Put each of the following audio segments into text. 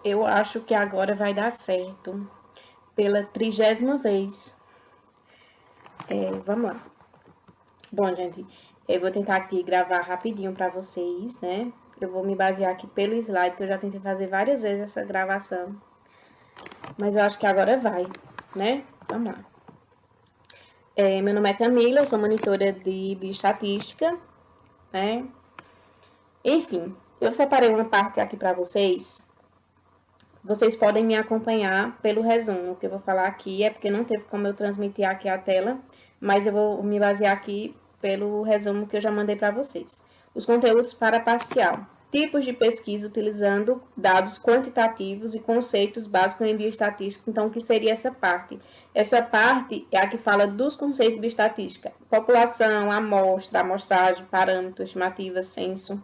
Eu acho que agora vai dar certo. Pela 30ª vez. Vamos lá. Bom, gente, eu vou tentar aqui gravar rapidinho pra vocês, né? Eu vou me basear aqui pelo slide, que eu já tentei fazer várias vezes essa gravação. Mas eu acho que agora vai, né? Vamos lá. Meu nome é Camila, eu sou monitora de bioestatística, né? Enfim, eu separei uma parte aqui pra vocês. Vocês podem me acompanhar pelo resumo. O que eu vou falar aqui é porque não teve como eu transmitir aqui a tela, mas eu vou me basear aqui pelo resumo que eu já mandei para vocês. Os conteúdos para Pascal. Tipos de pesquisa utilizando dados quantitativos e conceitos básicos em bioestatística. Então, o que seria essa parte? Essa parte é a que fala dos conceitos de bioestatística. População, amostra, amostragem, parâmetro, estimativa, censo.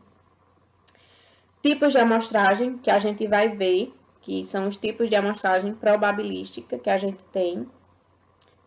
Tipos de amostragem que a gente vai ver, que são os tipos de amostragem probabilística que a gente tem.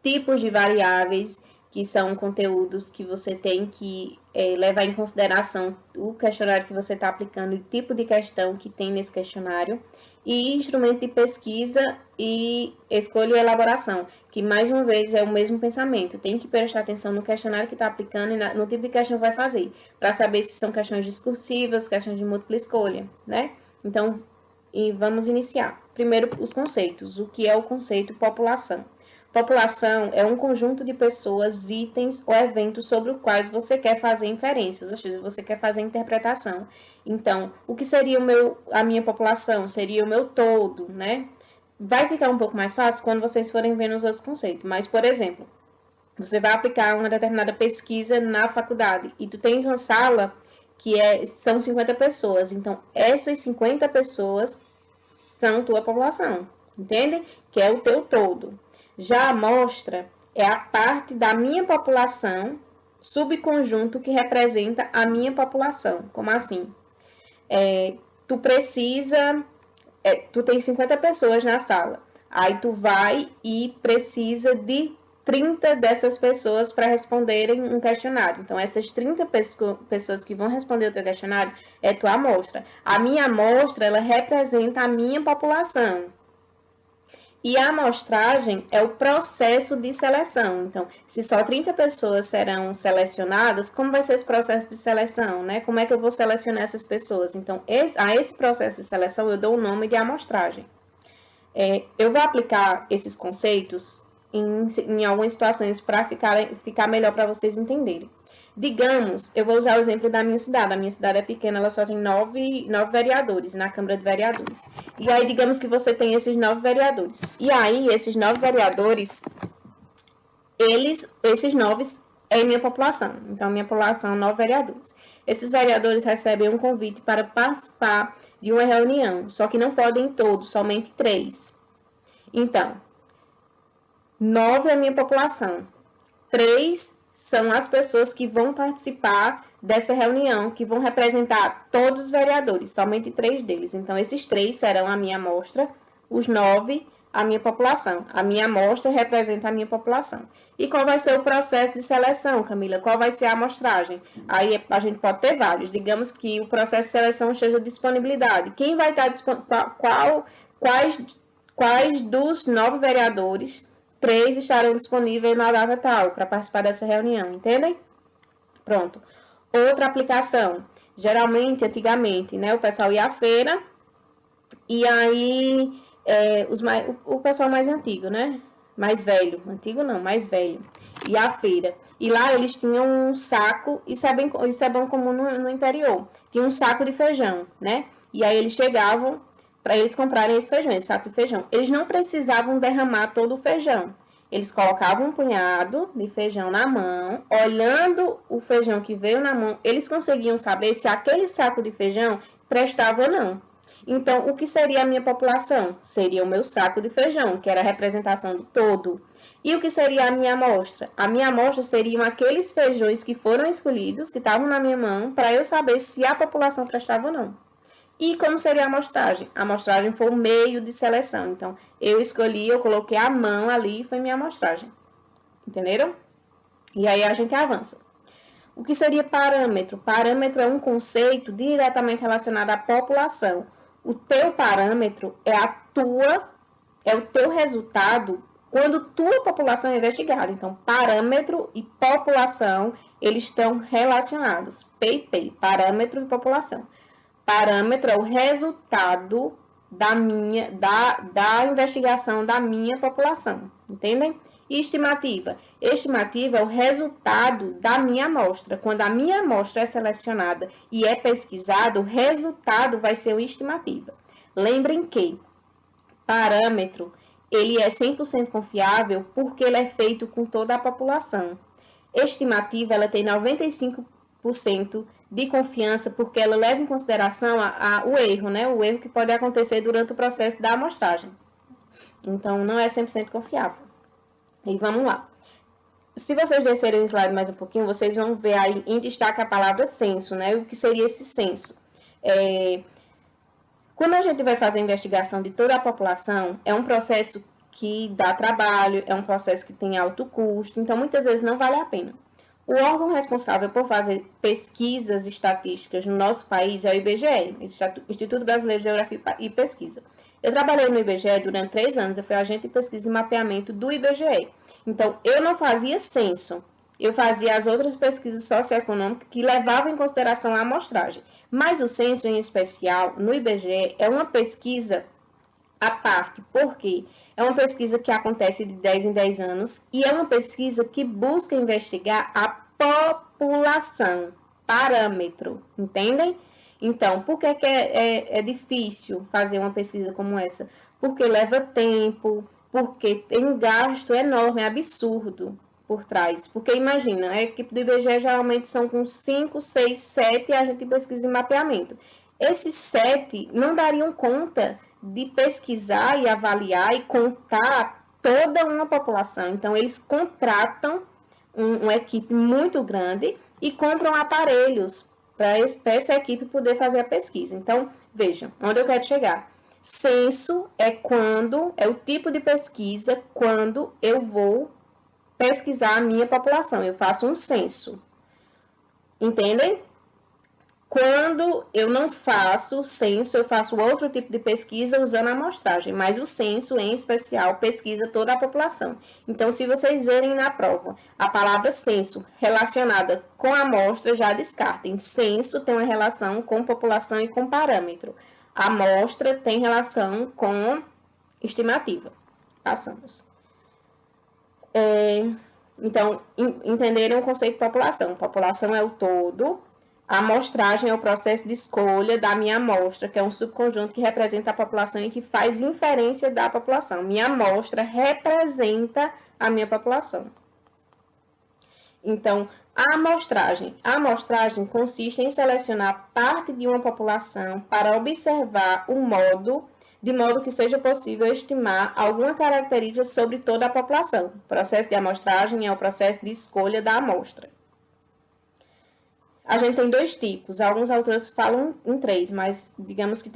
Tipos de variáveis, que são conteúdos que você tem que levar em consideração o questionário que você está aplicando, o tipo de questão que tem nesse questionário. E instrumento de pesquisa e escolha e elaboração, que mais uma vez é o mesmo pensamento. Tem que prestar atenção no questionário que está aplicando e no tipo de questão que vai fazer, para saber se são questões discursivas, questões de múltipla escolha, né? Então, vamos iniciar. Primeiro, os conceitos. O que é o conceito população? População é um conjunto de pessoas, itens ou eventos sobre os quais você quer fazer inferências, ou seja, você quer fazer interpretação. Então, o que seria a minha população? Seria o meu todo, né? Vai ficar um pouco mais fácil quando vocês forem vendo os outros conceitos. Mas, por exemplo, você vai aplicar uma determinada pesquisa na faculdade e tu tens uma sala que são 50 pessoas. Então, essas 50 pessoas são tua população, entende? Que é o teu todo. Já a amostra é a parte da minha população, subconjunto que representa a minha população. Como assim? Tu precisa... tu tem 50 pessoas na sala. Aí tu vai e precisa de 30 dessas pessoas para responderem um questionário. Então, essas 30 pessoas que vão responder o teu questionário é tua amostra. A minha amostra, ela representa a minha população. E a amostragem é o processo de seleção. Então, se só 30 pessoas serão selecionadas, como vai ser esse processo de seleção, né? Como é que eu vou selecionar essas pessoas? Então, a esse processo de seleção eu dou o nome de amostragem. Eu vou aplicar esses conceitos em algumas situações para ficar melhor para vocês entenderem. Digamos, eu vou usar o exemplo da minha cidade. A minha cidade é pequena, ela só tem 9 vereadores na Câmara de Vereadores. E aí, digamos que você tem esses 9 vereadores. E aí, esses 9 vereadores, esses 9 é minha população. Então, minha população, 9 vereadores. Esses vereadores recebem um convite para participar de uma reunião, só que não podem todos, somente 3. Então, 9 é a minha população. 3 são as pessoas que vão participar dessa reunião, que vão representar todos os vereadores, somente 3 deles. Então, esses 3 serão a minha amostra, os 9 a minha população. A minha amostra representa a minha população. E qual vai ser o processo de seleção, Camila? Qual vai ser a amostragem? Aí a gente pode ter vários. Digamos que o processo de seleção seja disponibilidade. Quem vai estar disponível? Quais dos 9 vereadores 3 estarão disponíveis na data tal para participar dessa reunião, entendem? Pronto. Outra aplicação. Geralmente, antigamente, né, o pessoal ia à feira e aí o pessoal mais antigo, né? Mais velho. Antigo não, mais velho. Ia à feira. E lá eles tinham um saco, isso é bem comum no interior. Tinha um saco de feijão, né? E aí eles chegavam para eles comprarem esse feijão, esse saco de feijão. Eles não precisavam derramar todo o feijão. Eles colocavam um punhado de feijão na mão, olhando o feijão que veio na mão, eles conseguiam saber se aquele saco de feijão prestava ou não. Então, o que seria a minha população? Seria o meu saco de feijão, que era a representação do todo. E o que seria a minha amostra? A minha amostra seriam aqueles feijões que foram escolhidos, que estavam na minha mão, para eu saber se a população prestava ou não. E como seria a amostragem? A amostragem foi o meio de seleção. Então, eu escolhi, eu coloquei a mão ali e foi minha amostragem. Entenderam? E aí a gente avança. O que seria parâmetro? Parâmetro é um conceito diretamente relacionado à população. O teu parâmetro é o teu resultado quando tua população é investigada. Então, parâmetro e população, eles estão relacionados. PIP, parâmetro e população. Parâmetro é o resultado da investigação da minha população, entendem? E estimativa. Estimativa é o resultado da minha amostra. Quando a minha amostra é selecionada e é pesquisada, o resultado vai ser uma estimativa. Lembrem que parâmetro, ele é 100% confiável porque ele é feito com toda a população. Estimativa, ela tem 95% de confiança porque ela leva em consideração o erro, né? O erro que pode acontecer durante o processo da amostragem. Então, não é 100% confiável. E vamos lá. Se vocês descerem o slide mais um pouquinho, vocês vão ver aí em destaque a palavra censo, né? O que seria esse censo? Quando a gente vai fazer a investigação de toda a população, é um processo que dá trabalho, é um processo que tem alto custo, então muitas vezes não vale a pena. O órgão responsável por fazer pesquisas estatísticas no nosso país é o IBGE, Instituto Brasileiro de Geografia e Pesquisa. Eu trabalhei no IBGE durante 3 anos, eu fui agente de pesquisa e mapeamento do IBGE. Então, eu não fazia censo, eu fazia as outras pesquisas socioeconômicas que levavam em consideração a amostragem. Mas o censo, em especial, no IBGE, é uma pesquisa à parte. Por quê? É uma pesquisa que acontece de 10 em 10 anos e é uma pesquisa que busca investigar a população, parâmetro, entendem? Então, por que é difícil fazer uma pesquisa como essa? Porque leva tempo, porque tem um gasto enorme, absurdo por trás. Porque imagina, a equipe do IBGE geralmente são com 5, 6, 7 agentes de pesquisa e mapeamento. Esses 7 não dariam conta de pesquisar e avaliar e contar toda uma população. Então, eles contratam uma equipe muito grande e compram aparelhos para essa equipe poder fazer a pesquisa. Então, vejam, onde eu quero chegar. Censo é o tipo de pesquisa quando eu vou pesquisar a minha população. Eu faço um censo. Entendem? Quando eu não faço censo, eu faço outro tipo de pesquisa usando a amostragem, mas o censo, em especial, pesquisa toda a população. Então, se vocês verem na prova a palavra censo relacionada com a amostra, já descartem. Censo tem uma relação com população e com parâmetro. A amostra tem relação com estimativa. Passamos. Então, entenderam o conceito de população. População é o todo. A amostragem é o processo de escolha da minha amostra, que é um subconjunto que representa a população e que faz inferência da população. Minha amostra representa a minha população. Então, a amostragem consiste em selecionar parte de uma população para observar de modo que seja possível estimar alguma característica sobre toda a população. O processo de amostragem é o processo de escolha da amostra. A gente tem 2 tipos, alguns autores falam em 3, mas digamos que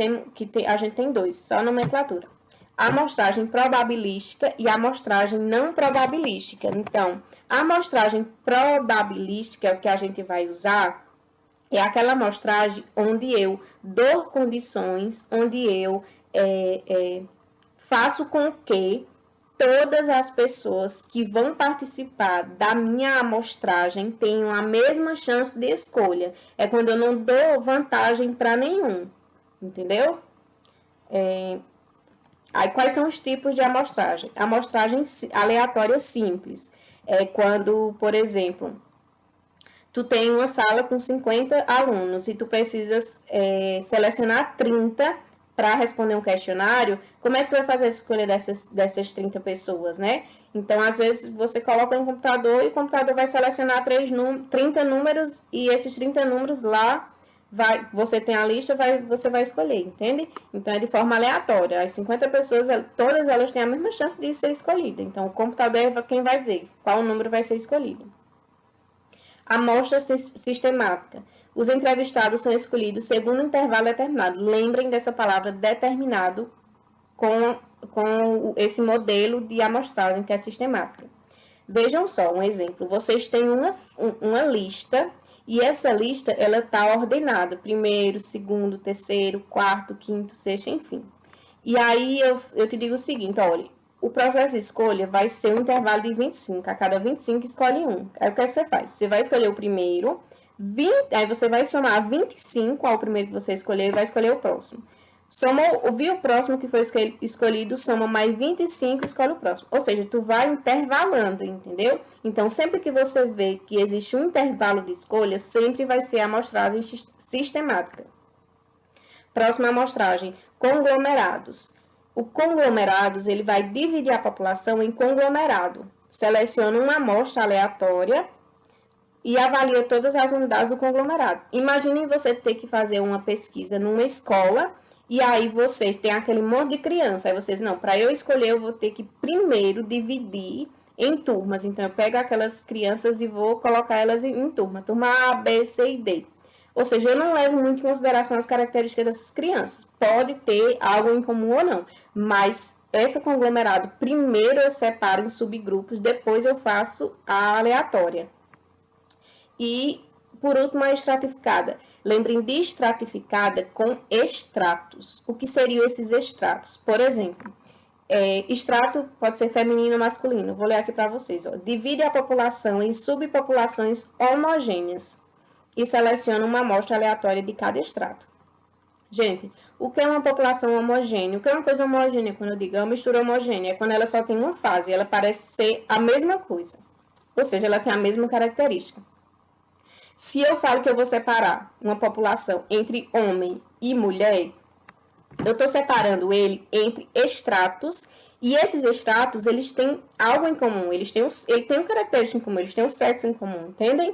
a gente tem 2, só nomenclatura. A amostragem probabilística e a amostragem não probabilística. Então, a amostragem probabilística é o que a gente vai usar, é aquela amostragem onde eu dou condições, onde eu faço com que todas as pessoas que vão participar da minha amostragem tenham a mesma chance de escolha. É quando eu não dou vantagem para nenhum, entendeu? Aí, quais são os tipos de amostragem? Amostragem aleatória simples. É quando, por exemplo, tu tem uma sala com 50 alunos e tu precisas selecionar 30 para responder um questionário. Como é que tu vai fazer a escolha dessas 30 pessoas, né? Então, às vezes, você coloca no computador e o computador vai selecionar 30 números e esses 30 números lá, você tem a lista, você vai escolher, entende? Então, é de forma aleatória. As 50 pessoas, todas elas têm a mesma chance de ser escolhida. Então, o computador é quem vai dizer qual número vai ser escolhido. Amostra sistemática. Os entrevistados são escolhidos segundo um intervalo determinado. Lembrem dessa palavra determinado com esse modelo de amostragem que é sistemática. Vejam só um exemplo. Vocês têm uma lista E essa lista, ela tá ordenada, primeiro, segundo, terceiro, quarto, quinto, sexto, enfim. E aí eu te digo o seguinte, olha, o processo de escolha vai ser um intervalo de 25, a cada 25 escolhe um. Aí o que você faz? Você vai escolher o primeiro, 20, aí você vai somar 25 ao primeiro que você escolher e vai escolher o próximo. Viu o próximo que foi escolhido, soma mais 25 e escolhe o próximo. Ou seja, tu vai intervalando, entendeu? Então, sempre que você vê que existe um intervalo de escolha, sempre vai ser a amostragem sistemática. Próxima amostragem, conglomerados. O conglomerados, ele vai dividir a população em conglomerado. Seleciona uma amostra aleatória e avalia todas as unidades do conglomerado. Imagine você ter que fazer uma pesquisa numa escola e aí você tem aquele monte de criança. Aí vocês, não, para eu escolher, eu vou ter que primeiro dividir em turmas. Então, eu pego aquelas crianças e vou colocar elas em turma. Turma A, B, C e D. Ou seja, eu não levo muito em consideração as características dessas crianças. Pode ter algo em comum ou não, mas esse conglomerado, primeiro eu separo em subgrupos, depois eu faço a aleatória. E, por último, a estratificada. Lembrem de estratificada com extratos. O que seriam esses extratos? Por exemplo, extrato pode ser feminino ou masculino. Vou ler aqui para vocês. Ó. Divide a população em subpopulações homogêneas e seleciona uma amostra aleatória de cada extrato. Gente, o que é uma população homogênea? O que é uma coisa homogênea? Quando eu digo uma mistura homogênea, é quando ela só tem uma fase, ela parece ser a mesma coisa. Ou seja, ela tem a mesma característica. Se eu falo que eu vou separar uma população entre homem e mulher, eu estou separando ele entre extratos, e esses extratos, eles têm algo em comum, eles têm uma característica em comum, eles têm um sexo em comum, entendem?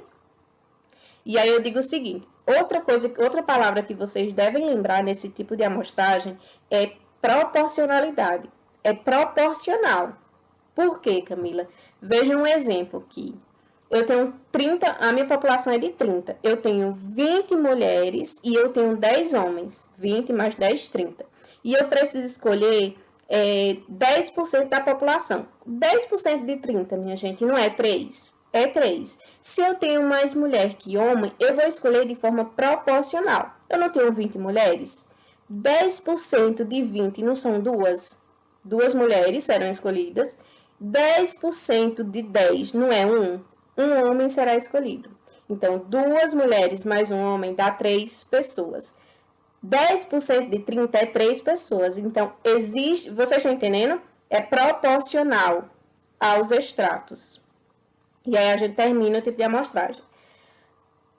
E aí eu digo o seguinte, outra palavra que vocês devem lembrar nesse tipo de amostragem é proporcionalidade. É proporcional. Por quê, Camila? Veja um exemplo aqui. Eu tenho 30, a minha população é de 30. Eu tenho 20 mulheres e eu tenho 10 homens. 20 mais 10, 30. E eu preciso escolher 10% da população. 10% de 30, minha gente, não é 3. É 3. Se eu tenho mais mulher que homem, eu vou escolher de forma proporcional. Eu não tenho 20 mulheres? 10% de 20 não são duas? Duas mulheres serão escolhidas. 10% de 10 não é um? Um homem será escolhido. Então, duas mulheres mais um homem dá 3 pessoas. 10% de 30 é 3 pessoas. Então, existe... Vocês estão entendendo? É proporcional aos extratos. E aí a gente termina o tipo de amostragem.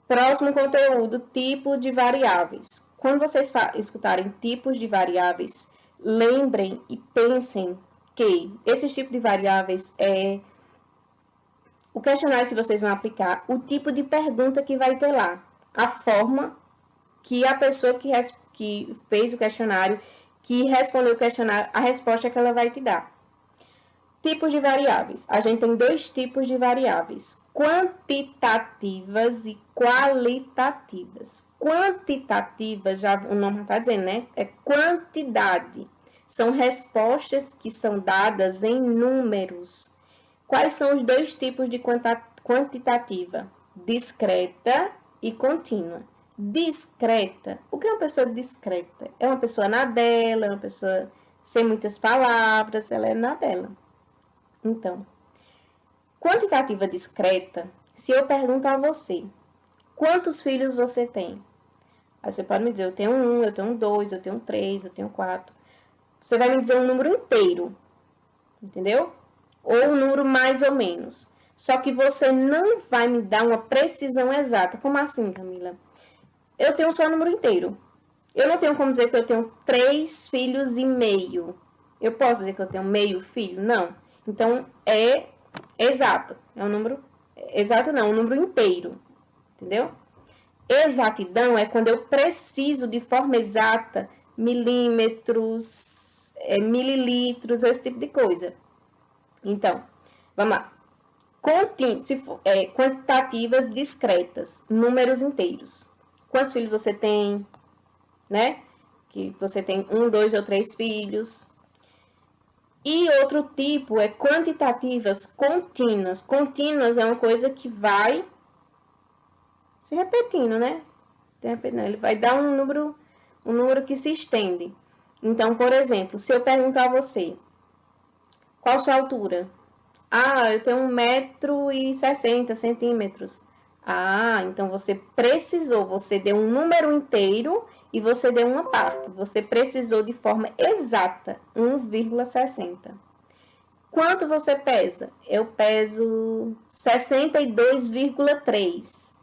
Próximo conteúdo, tipo de variáveis. Quando vocês escutarem tipos de variáveis, lembrem e pensem que esses tipos de variáveis é o questionário que vocês vão aplicar, o tipo de pergunta que vai ter lá, a forma que a pessoa que fez o questionário, que respondeu o questionário, a resposta que ela vai te dar. Tipos de variáveis. A gente tem 2 tipos de variáveis, quantitativas e qualitativas. Quantitativas, já o nome está dizendo, né? É quantidade. São respostas que são dadas em números. Quais são os 2 tipos de quantitativa? Discreta e contínua. Discreta. O que é uma pessoa discreta? É uma pessoa na dela, é uma pessoa sem muitas palavras, ela é na dela. Então, quantitativa discreta, se eu perguntar a você, quantos filhos você tem? Aí você pode me dizer, eu tenho 1, eu tenho 2, eu tenho 3, eu tenho 4. Você vai me dizer um número inteiro, entendeu? Ou um número mais ou menos. Só que você não vai me dar uma precisão exata. Como assim, Camila? Eu tenho só o número inteiro. Eu não tenho como dizer que eu tenho 3 filhos e meio. Eu posso dizer que eu tenho meio filho? Não. Então, é exato. É um número... Exato não, um número inteiro. Entendeu? Exatidão é quando eu preciso de forma exata milímetros, mililitros, esse tipo de coisa. Então, vamos lá. Quantitativas discretas, números inteiros. Quantos filhos você tem, né? Que você tem 1, 2 ou 3 filhos. E outro tipo é quantitativas contínuas. Contínuas é uma coisa que vai se repetindo, né? Não, ele vai dar um número que se estende. Então, por exemplo, se eu perguntar a você, qual sua altura? Ah, eu tenho 1,60 m. Ah, então você precisou, você deu um número inteiro e você deu uma parte. Você precisou de forma exata, 1,60. Quanto você pesa? Eu peso 62,3.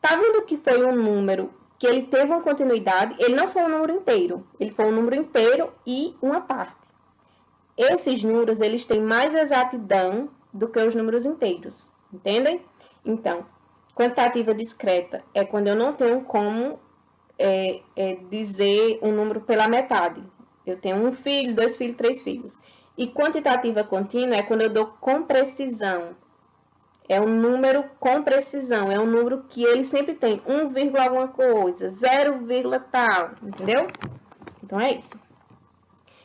Tá vendo que foi um número que ele teve uma continuidade? Ele não foi um número inteiro, ele foi um número inteiro e uma parte. Esses números, eles têm mais exatidão do que os números inteiros, entendem? Então, quantitativa discreta é quando eu não tenho como dizer um número pela metade. Eu tenho um filho, 2 filhos, 3 filhos. E quantitativa contínua é quando eu dou com precisão. É um número com precisão, é um número que ele sempre tem 1, alguma coisa, 0, tal, entendeu? Então, é isso.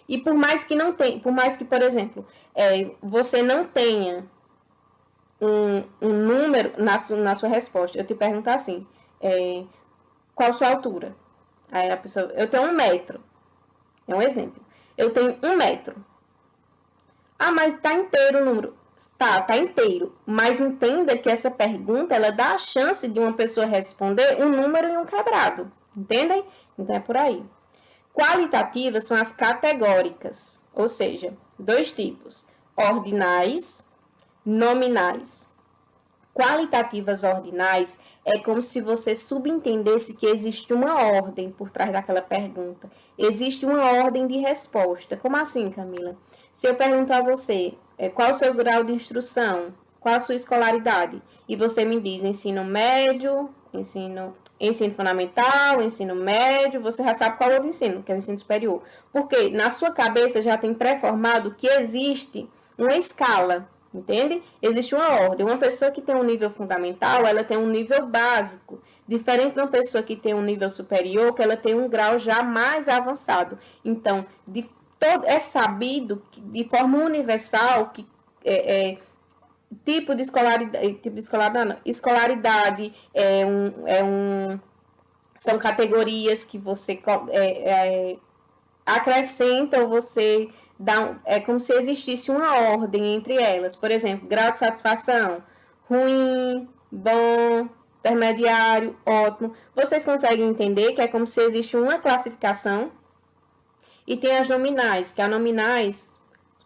E por mais que não tenha, por mais que, por exemplo, você não tenha um número na sua resposta, eu te perguntar assim, qual a sua altura? Aí a pessoa, eu tenho 1 m. É um exemplo. Eu tenho 1 m. Ah, mas tá inteiro o número. Tá inteiro. Mas entenda que essa pergunta, ela dá a chance de uma pessoa responder um número e um quebrado. Entendem? Então é por aí. Qualitativas são as categóricas, ou seja, 2 tipos: ordinais, nominais. Qualitativas ordinais é como se você subentendesse que existe uma ordem por trás daquela pergunta. Existe uma ordem de resposta. Como assim, Camila? Se eu perguntar a você qual o seu grau de instrução, qual a sua escolaridade, e você me diz ensino médio, ensino fundamental, ensino médio, você já sabe qual é o outro ensino, que é o ensino superior. Porque na sua cabeça já tem pré-formado que existe uma escala. Entende? Existe uma ordem. Uma pessoa que tem um nível fundamental, ela tem um nível básico. Diferente de uma pessoa que tem um nível superior, que ela tem um grau já mais avançado. Então, é sabido que, de forma universal que tipo de escolaridade são categorias que você acrescenta ou você é como se existisse uma ordem entre elas. Por exemplo, grau de satisfação, ruim, bom, intermediário, ótimo. Vocês conseguem entender que é como se existe uma classificação e tem as nominais, que as nominais,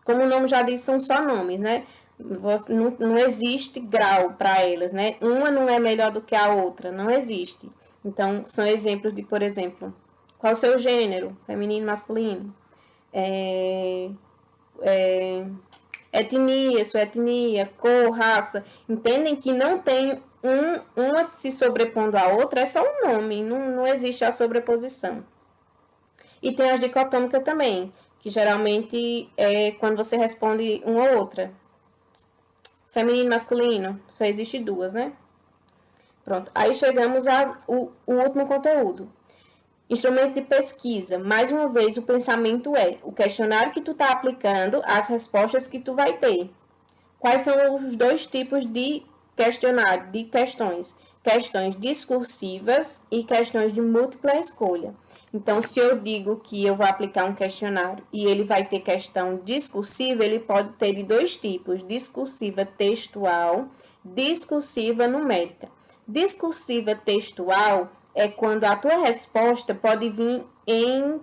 como o nome já diz, são só nomes, né? Não existe grau para elas, né? Uma não é melhor do que a outra, não existe. Então, são exemplos de, por exemplo, qual o seu gênero, feminino, masculino? Etnia, sua etnia, cor, raça. Entendem que não tem uma se sobrepondo à outra, é só um nome, não existe a sobreposição. E tem as dicotômicas também, que geralmente é quando você responde uma ou outra. Feminino, masculino, só existe 2, né? Pronto, aí chegamos ao último conteúdo. Instrumento de pesquisa. Mais uma vez, o pensamento é o questionário que tu está aplicando, as respostas que tu vai ter. Quais são os 2 tipos de questionário, de questões? Questões discursivas e questões de múltipla escolha. Então, se eu digo que eu vou aplicar um questionário e ele vai ter questão discursiva, ele pode ter de 2 tipos: discursiva textual, discursiva numérica. Discursiva textual é quando a tua resposta pode vir em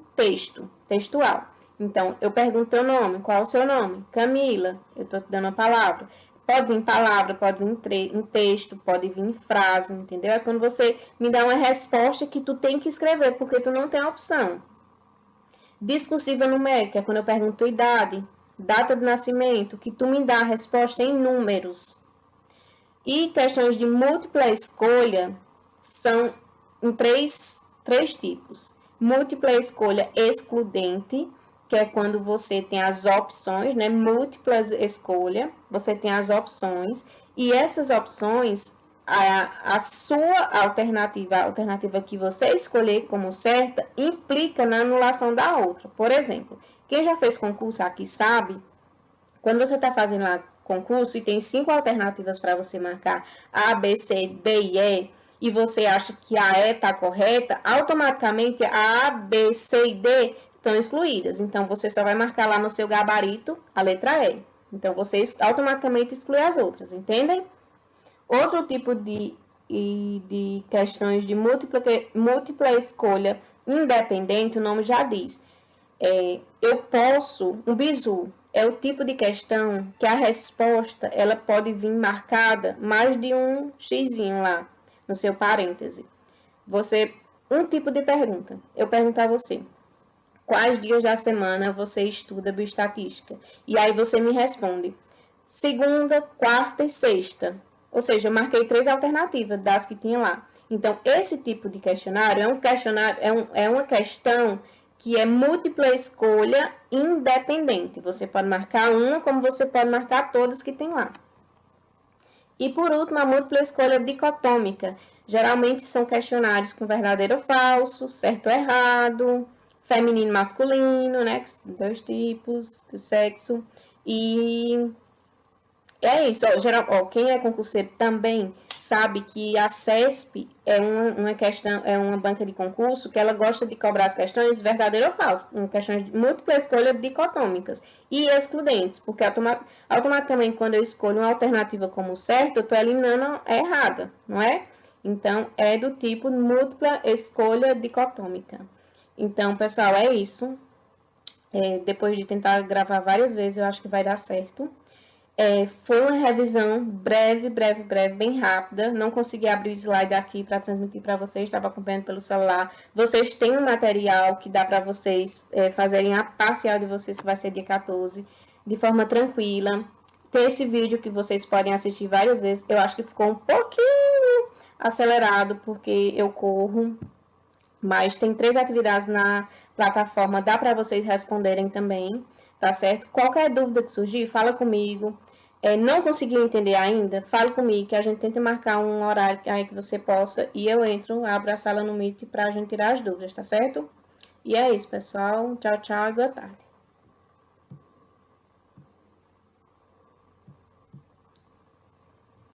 textual. Então, eu pergunto teu nome, qual é o seu nome? Camila, eu estou te dando a palavra. Pode vir palavra, pode vir em texto, pode vir em frase, entendeu? É quando você me dá uma resposta que tu tem que escrever, porque tu não tem opção. Discursiva numérica é quando eu pergunto idade, data de nascimento, que tu me dá a resposta em números. E questões de múltipla escolha são em três tipos. Múltipla escolha excludente, que é quando você tem as opções, né? Múltipla escolha, você tem as opções, e essas opções, a sua alternativa, a alternativa que você escolher como certa, implica na anulação da outra. Por exemplo, quem já fez concurso aqui sabe, quando você está fazendo lá concurso e tem 5 alternativas para você marcar A, B, C, D e E, e você acha que a E está correta, automaticamente a A, B, C e D estão excluídas. Então, você só vai marcar lá no seu gabarito a letra E. Então, você automaticamente exclui as outras, entendem? Outro tipo de questões de múltipla escolha independente, o nome já diz. Eu posso, um bizu, é o tipo de questão que a resposta ela pode vir marcada mais de um xizinho lá no seu parêntese. Um tipo de pergunta. Eu pergunto a você, quais dias da semana você estuda bioestatística? E aí você me responde, segunda, quarta e sexta. Ou seja, eu marquei 3 alternativas das que tinha lá. Então, esse tipo de questionário é uma questão que é múltipla escolha independente. Você pode marcar uma, como você pode marcar todas que tem lá. E por último, a múltipla escolha dicotômica. Geralmente são questionários com verdadeiro ou falso, certo ou errado, feminino e masculino, né? 2 tipos de sexo. E é isso, quem é concurseiro também sabe que a CESP é uma questão, é uma banca de concurso que ela gosta de cobrar as questões verdadeiro ou falso, questões de múltipla escolha dicotômicas e excludentes, porque automaticamente quando eu escolho uma alternativa como certo, eu estou eliminando a errada, não é? Então, é do tipo múltipla escolha dicotômica. Então, pessoal, é isso. Depois de tentar gravar várias vezes, eu acho que vai dar certo. Foi uma revisão breve, bem rápida. Não consegui abrir o slide aqui para transmitir para vocês, estava acompanhando pelo celular. Vocês têm um material que dá para vocês fazerem a parcial de vocês, que vai ser dia 14, de forma tranquila. Tem esse vídeo que vocês podem assistir várias vezes. Eu acho que ficou um pouquinho acelerado, porque eu corro. Mas tem 3 atividades na plataforma, dá para vocês responderem também, tá certo? Qualquer dúvida que surgir, fala comigo. Não conseguiu entender ainda? Fala comigo, que a gente tenta marcar um horário aí que você possa, e eu abro a sala no Meet para a gente tirar as dúvidas, tá certo? E é isso, pessoal. Tchau, tchau e boa tarde.